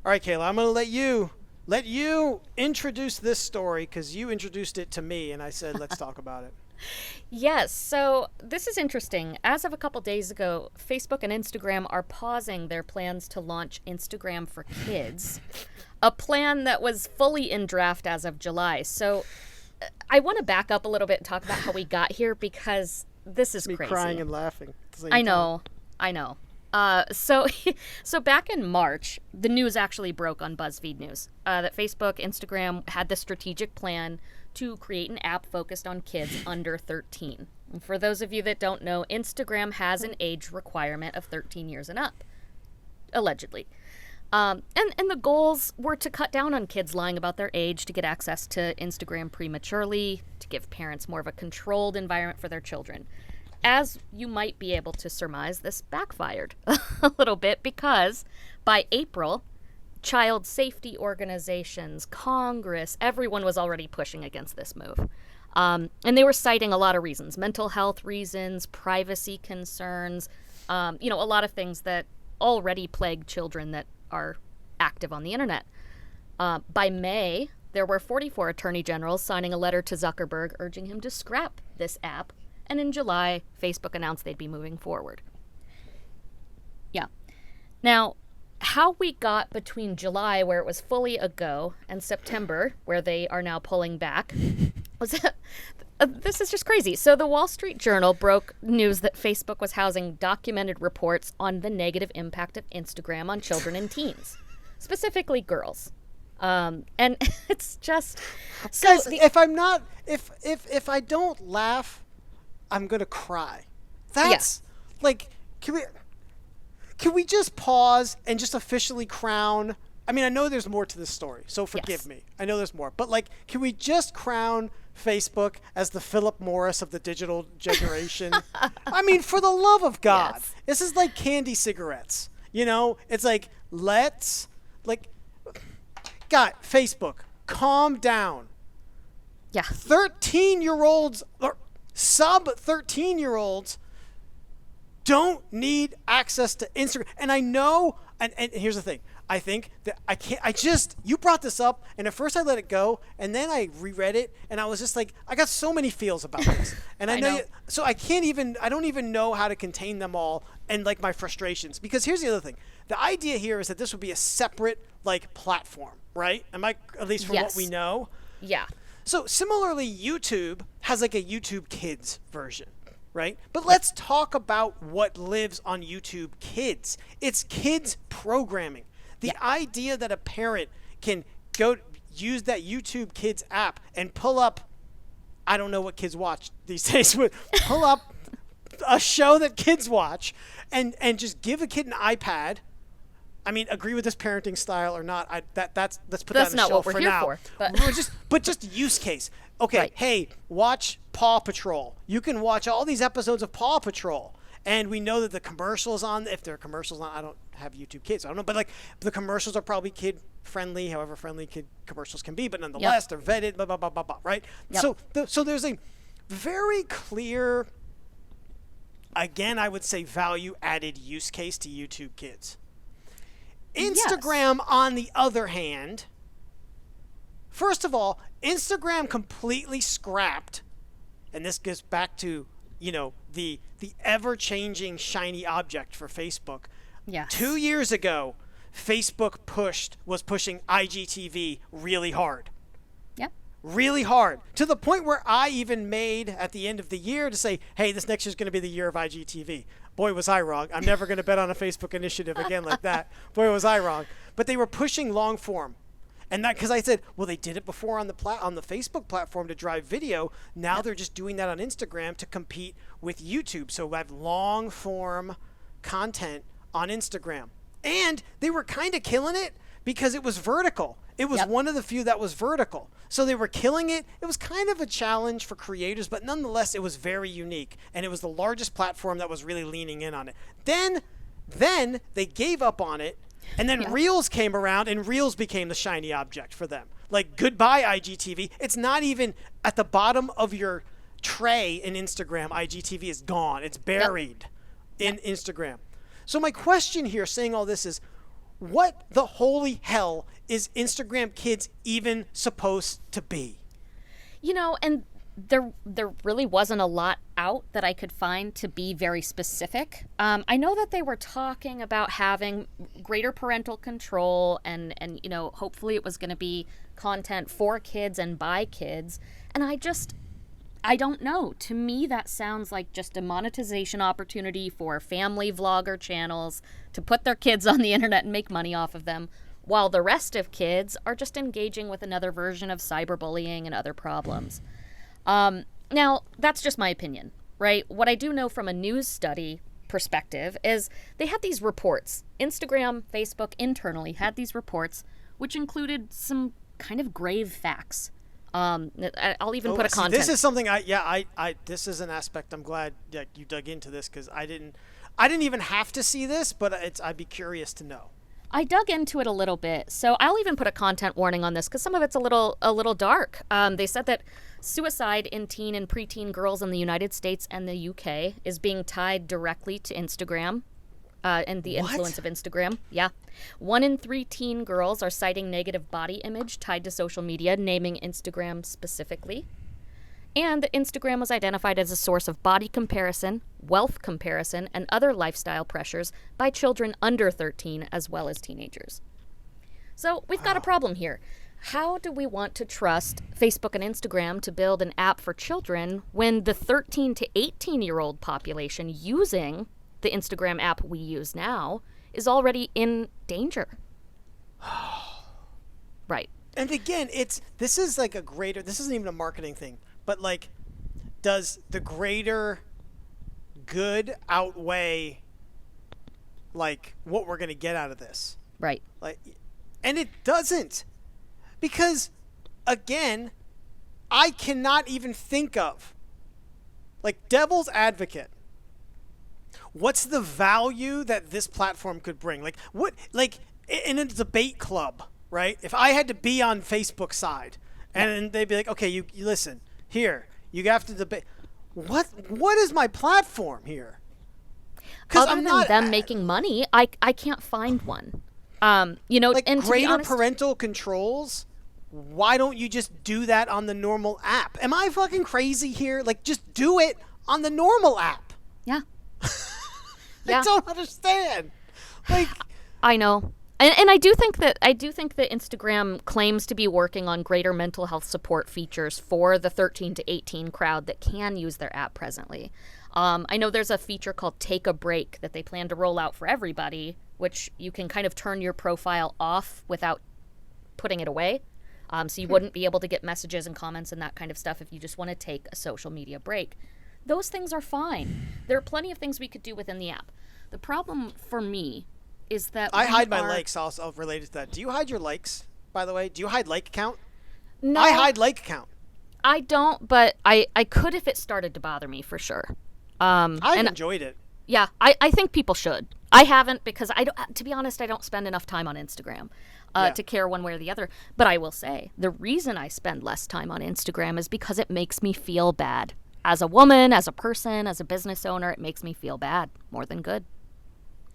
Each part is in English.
All right, Kayla, I'm going to let you introduce this story because you introduced it to me, and I said, let's talk about it. Yes, so this is interesting. As of a couple days ago, Facebook and Instagram are pausing their plans to launch Instagram for Kids, a plan that was fully in draft as of July. So I want to back up a little bit and talk about how we got here because this is Me crazy. crying and laughing at the same I time. know, I know. So, so back in March, the news actually broke on BuzzFeed News that Facebook, Instagram had this strategic plan to create an app focused on kids under 13. And for those of you that don't know, Instagram has an age requirement of 13 years and up, allegedly. And the goals were to cut down on kids lying about their age, to get access to Instagram prematurely, to give parents more of a controlled environment for their children. As you might be able to surmise, this backfired a little bit because by April, child safety organizations, Congress, everyone was already pushing against this move. And they were citing a lot of reasons, mental health reasons, privacy concerns, a lot of things that already plague children that are active on the internet. By May, there were 44 attorney generals signing a letter to Zuckerberg urging him to scrap this app. And in July, Facebook announced they'd be moving forward. Yeah. Now, how we got between July, where it was fully a go, and September, where they are now pulling back, was this is just crazy. So the Wall Street Journal broke news that Facebook was housing documented reports on the negative impact of Instagram on children and teens, specifically girls. And it's just... So Guys, if I don't laugh, I'm going to cry. That's like, can we just pause and just officially crown? I mean, I know there's more to this story, so forgive me. I know there's more. But like, can we just crown Facebook as the Philip Morris of the digital generation? I mean, for the love of God. Yes. This is like candy cigarettes. It's like, God, Facebook, calm down. Yeah. 13-year-olds or sub 13-year-olds don't need access to Instagram. And I know, and here's the thing. I think that you brought this up, and at first I let it go, and then I reread it, and I was just like, I got so many feels about this. And I know. So I don't even know how to contain them all and like my frustrations. Because here's the other thing. The idea here is that this would be a separate like platform, right? At least from what we know. Yeah. So similarly, YouTube has like a YouTube Kids version, right? But let's talk about what lives on YouTube Kids. It's kids programming. The idea that a parent can go use that YouTube Kids app and pull up, I don't know what kids watch these days, but pull up a show that kids watch and just give a kid an iPad. I mean, agree with this parenting style or not? Let's put that on the shelf for now. But just use case. Okay, Right. Hey, watch Paw Patrol. You can watch all these episodes of Paw Patrol, and we know that the commercials on, if there are commercials on, I don't have YouTube Kids, so I don't know, but like the commercials are probably kid friendly, however friendly kid commercials can be, but nonetheless they're vetted, blah blah blah blah blah, right? Yep. So there's a very clear, again, I would say value added use case to YouTube Kids. Instagram, on the other hand, first of all, Instagram completely scrapped, and this goes back to, the ever-changing shiny object for Facebook. Yeah. 2 years ago, Facebook was pushing IGTV really hard. Yeah. Really hard. To the point where I even made, at the end of the year, to say, hey, this next year is going to be the year of IGTV. Boy, was I wrong. I'm never going to bet on a Facebook initiative again like that. Boy, was I wrong. But they were pushing long form. And that because I said, well, they did it before on the Facebook platform to drive video. Now they're just doing that on Instagram to compete with YouTube. So we have long form content on Instagram. And they were kind of killing it because it was vertical. It was one of the few that was vertical. So they were killing it. It was kind of a challenge for creators, but nonetheless, it was very unique. And it was the largest platform that was really leaning in on it. Then they gave up on it. And then Reels came around, and Reels became the shiny object for them. Like, goodbye, IGTV. It's not even at the bottom of your tray in Instagram. IGTV is gone. It's buried in Instagram. So my question here, saying all this is, what the holy hell is Instagram Kids even supposed to be? You know, and there really wasn't a lot out that I could find to be very specific. I know that they were talking about having greater parental control and you know, hopefully it was going to be content for kids and by kids. And I don't know. To me, that sounds like just a monetization opportunity for family vlogger channels to put their kids on the internet and make money off of them, while the rest of kids are just engaging with another version of cyberbullying and other problems. Now, that's just my opinion, right? What I do know from a news study perspective is they had these reports. Instagram, Facebook internally had these reports, which included some kind of grave facts. I'll even put a content. This is something this is an aspect I'm glad that you dug into this, because I didn't even have to see this, but I'd be curious to know. I dug into it a little bit, so I'll even put a content warning on this because some of it's a little dark. They said that suicide in teen and preteen girls in the United States and the UK is being tied directly to Instagram and the influence of Instagram. Yeah. 1 in 3 teen girls are citing negative body image tied to social media, naming Instagram specifically. And that Instagram was identified as a source of body comparison, wealth comparison, and other lifestyle pressures by children under 13 as well as teenagers. So we've got a problem here. How do we want to trust Facebook and Instagram to build an app for children when the 13 to 18-year-old population using the Instagram app we use now is already in danger? Right. And again, this isn't even a marketing thing, but like, does the greater good outweigh like what we're going to get out of this? Right. Like, and it doesn't, because again, I cannot even think of, like, devil's advocate, what's the value that this platform could bring? Like, what, like in a debate club, right? If I had to be on Facebook's side and they'd be like, okay, you listen, here, you have to debate. What is my platform here? Other than them making money, I can't find one. You know, like, and greater parental controls. Why don't you just do that on the normal app? Am I fucking crazy here? Like, just do it on the normal app. Yeah. I don't understand. Like, I know. And I do think that Instagram claims to be working on greater mental health support features for the 13 to 18 crowd that can use their app presently. I know there's a feature called Take a Break that they plan to roll out for everybody, which you can kind of turn your profile off without putting it away. So you wouldn't be able to get messages and comments and that kind of stuff if you just want to take a social media break. Those things are fine. There are plenty of things we could do within the app. The problem for me is that I hide my likes. Also related to that. Do you hide your likes, by the way? Do you hide like count? No, I hide like count. I don't, but I could if it started to bother me, for sure. I've enjoyed it. Yeah, I think people should. I haven't, because to be honest, I don't spend enough time on Instagram to care one way or the other. But I will say, the reason I spend less time on Instagram is because it makes me feel bad. As a woman, as a person, as a business owner, it makes me feel bad more than good.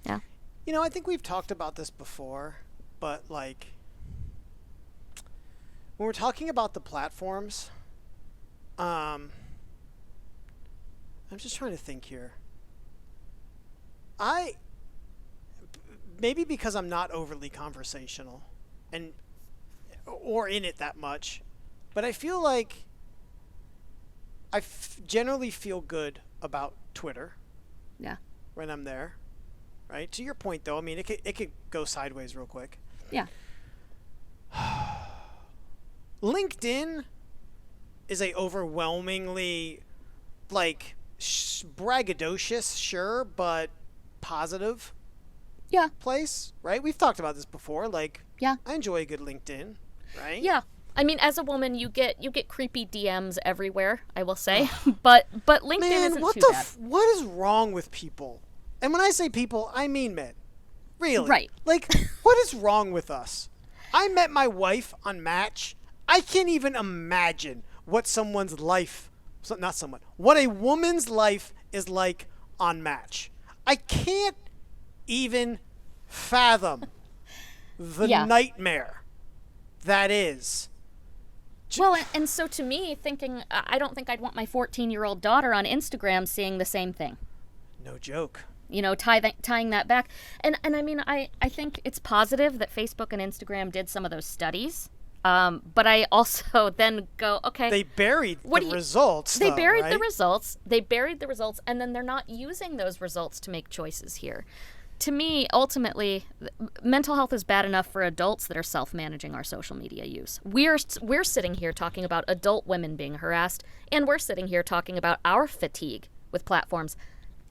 Yeah. You know, I think we've talked about this before, but like, when we're talking about the platforms, I'm just trying to think here. Maybe because I'm not overly conversational or in it that much, but I feel like I generally feel good about Twitter. Yeah. When I'm there. Right? To your point, though, I mean, it could go sideways real quick. Yeah. LinkedIn is a overwhelmingly, like, braggadocious, sure, but positive place, right? We've talked about this before. Like, yeah, I enjoy a good LinkedIn, right? Yeah. I mean, as a woman, you get creepy DMs everywhere, I will say. but LinkedIn isn't too bad. What is wrong with people? And when I say people, I mean men. Really. Right. Like, what is wrong with us? I met my wife on Match. I can't even imagine what someone's life, what a woman's life is like on Match. I can't even fathom the Yeah. nightmare that is. Well, and so to me, thinking, I don't think I'd want my 14-year-old daughter on Instagram seeing the same thing. No joke. You know, tying that back. And I mean, I think it's positive that Facebook and Instagram did some of those studies. But I also then go, okay. They buried What the do you- results, They though, buried the right? results. They buried the results, and then they're not using those results to make choices here. To me, ultimately, mental health is bad enough for adults that are self-managing our social media use. We're sitting here talking about adult women being harassed, and we're sitting here talking about our fatigue with platforms.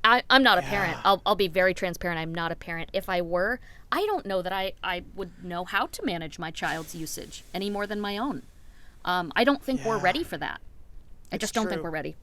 I'm not a parent. I'll be very transparent. I'm not a parent. If I were, I don't know that I would know how to manage my child's usage any more than my own. I don't think we're ready for that. I just don't think true. we're ready.